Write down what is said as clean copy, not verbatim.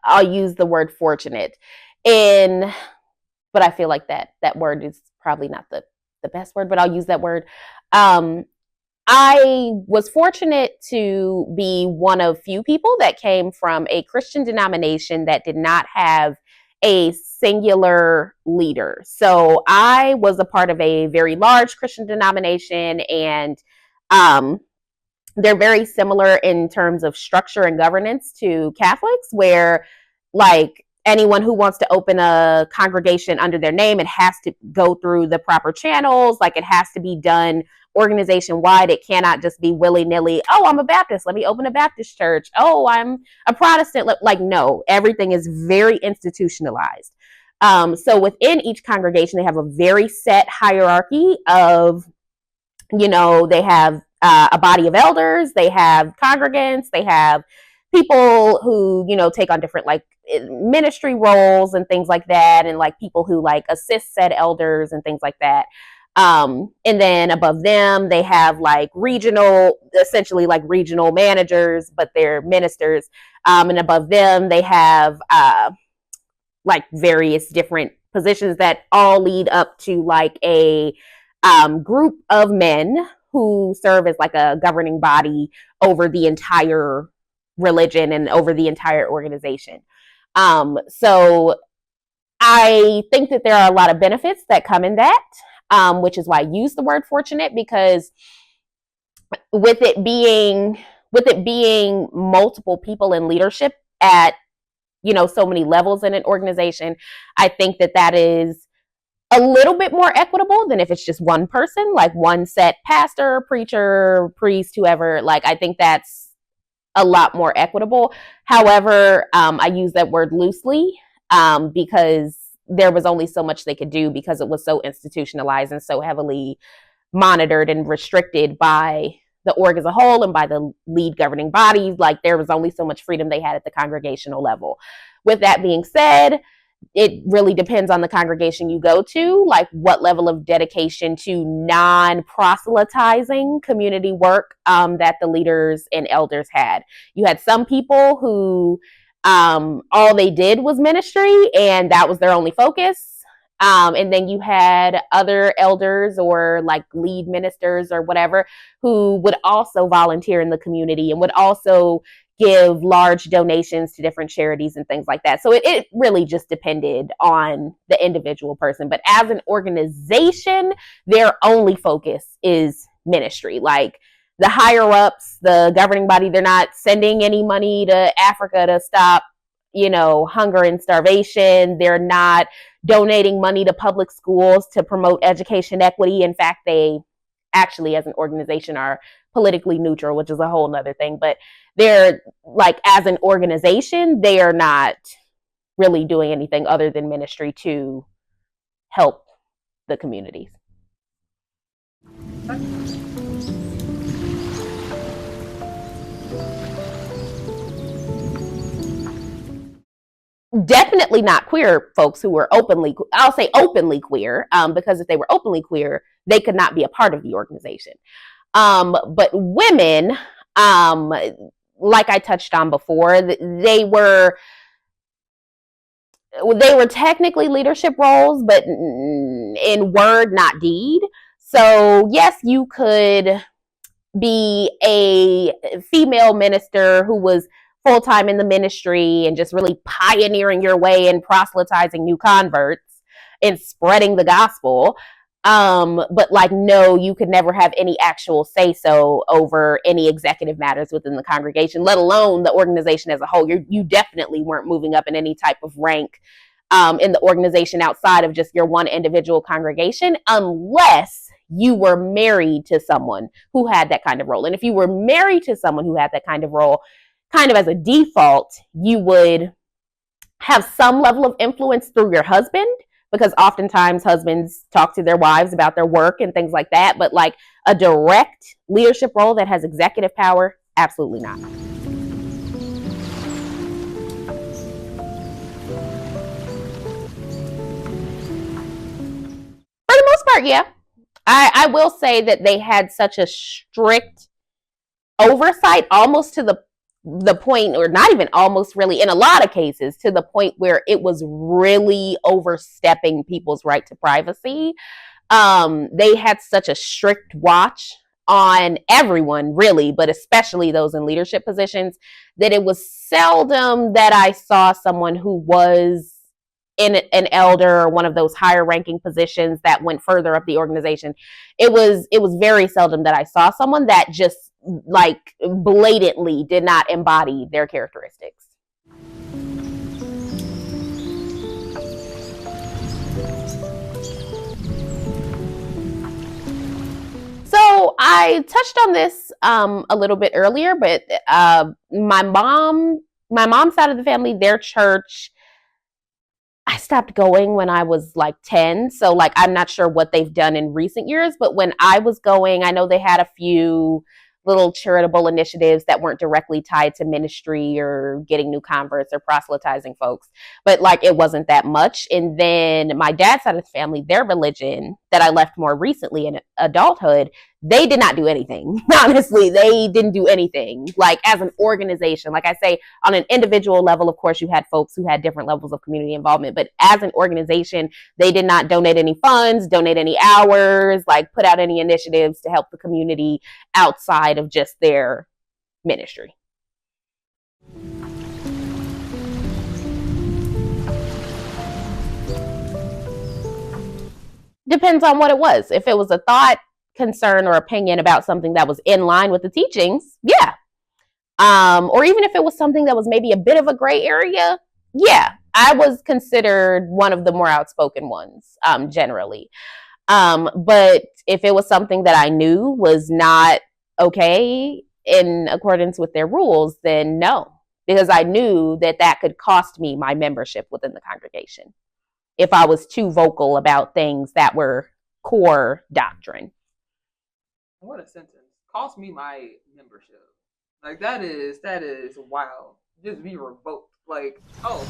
I'll use the word fortunate, but I feel like that word is probably not the best word, but I'll use that word. I was fortunate to be one of few people that came from a Christian denomination that did not have a singular leader. So I was a part of a very large Christian denomination, and um, they're very similar in terms of structure and governance to Catholics, where like anyone who wants to open a congregation under their name, it has to go through the proper channels. Like it has to be done organization wide. It cannot just be willy nilly. Oh, I'm a Baptist. Let me open a Baptist church. Oh, I'm a Protestant. Like, no, everything is very institutionalized. So within each congregation, they have a very set hierarchy of, they have a body of elders, they have congregants, they have people who, take on different like ministry roles and things like that, and like people who like assist said elders and things like that. And then above them, they have like essentially like regional managers, but they're ministers. And above them, they have like various different positions that all lead up to like a group of men who serve as like a governing body over the entire religion and over the entire organization. So I think that there are a lot of benefits that come in that, which is why I use the word fortunate, because with it being multiple people in leadership at so many levels in an organization, I think that is a little bit more equitable than if it's just one person, like one set pastor, preacher, priest, whoever. Like I think that's a lot more equitable. However, I use that word loosely because there was only so much they could do, because it was so institutionalized and so heavily monitored and restricted by the org as a whole and by the lead governing bodies. Like there was only so much freedom they had at the congregational level. With that being said, it really depends on the congregation you go to, like what level of dedication to non-proselytizing community work that the leaders and elders had. You had some people who all they did was ministry and that was their only focus. And then you had other elders or like lead ministers or whatever who would also volunteer in the community and would also give large donations to different charities and things like that. So it really just depended on the individual person. But as an organization, their only focus is ministry. Like the higher ups, the governing body, they're not sending any money to Africa to stop, hunger and starvation. They're not donating money to public schools to promote education equity. In fact, they actually, as an organization, are politically neutral, which is a whole nother thing. But they're like, as an organization, they are not really doing anything other than ministry to help the communities. Definitely not queer folks who were I'll say openly queer, because if they were openly queer, they could not be a part of the organization. But women, like I touched on before, they were technically leadership roles, but in word, not deed. So yes, you could be a female minister who was full-time in the ministry and just really pioneering your way in proselytizing new converts and spreading the gospel. But like, no, you could never have any actual say so over any executive matters within the congregation, let alone the organization as a whole. You definitely weren't moving up in any type of rank in the organization outside of just your one individual congregation, unless you were married to someone who had that kind of role. And if you were married to someone who had that kind of role, kind of as a default, you would have some level of influence through your husband, because oftentimes husbands talk to their wives about their work and things like that. But like a direct leadership role that has executive power, absolutely not. For the most part, yeah. I will say that they had such a strict oversight, almost to the the point, or not even almost really, in a lot of cases, to the point where it was really overstepping people's right to privacy. They had such a strict watch on everyone, really, but especially those in leadership positions, that it was seldom that I saw someone who was in an elder or one of those higher ranking positions that went further up the organization. It was very seldom that I saw someone that just like blatantly did not embody their characteristics. So I touched on this a little bit earlier, but my mom's side of the family, their church, I stopped going when I was like 10. So like I'm not sure what they've done in recent years, but when I was going, I know they had a few little charitable initiatives that weren't directly tied to ministry or getting new converts or proselytizing folks. But like it wasn't that much. And then my dad's side of the family, their religion that I left more recently in adulthood, they did not do anything. Honestly, they didn't do anything. Like as an organization, like I say, on an individual level, of course, you had folks who had different levels of community involvement, but as an organization, they did not donate any funds, donate any hours, like put out any initiatives to help the community outside of just their ministry. Depends on what it was. If it was a thought, concern, or opinion about something that was in line with the teachings, yeah. Or even if it was something that was maybe a bit of a gray area, yeah, I was considered one of the more outspoken ones, generally. But if it was something that I knew was not okay in accordance with their rules, then no, because I knew that that could cost me my membership within the congregation if I was too vocal about things that were core doctrine. What a sentence. Cost me my membership. Like that is wild. Just be revoked. Like, oh.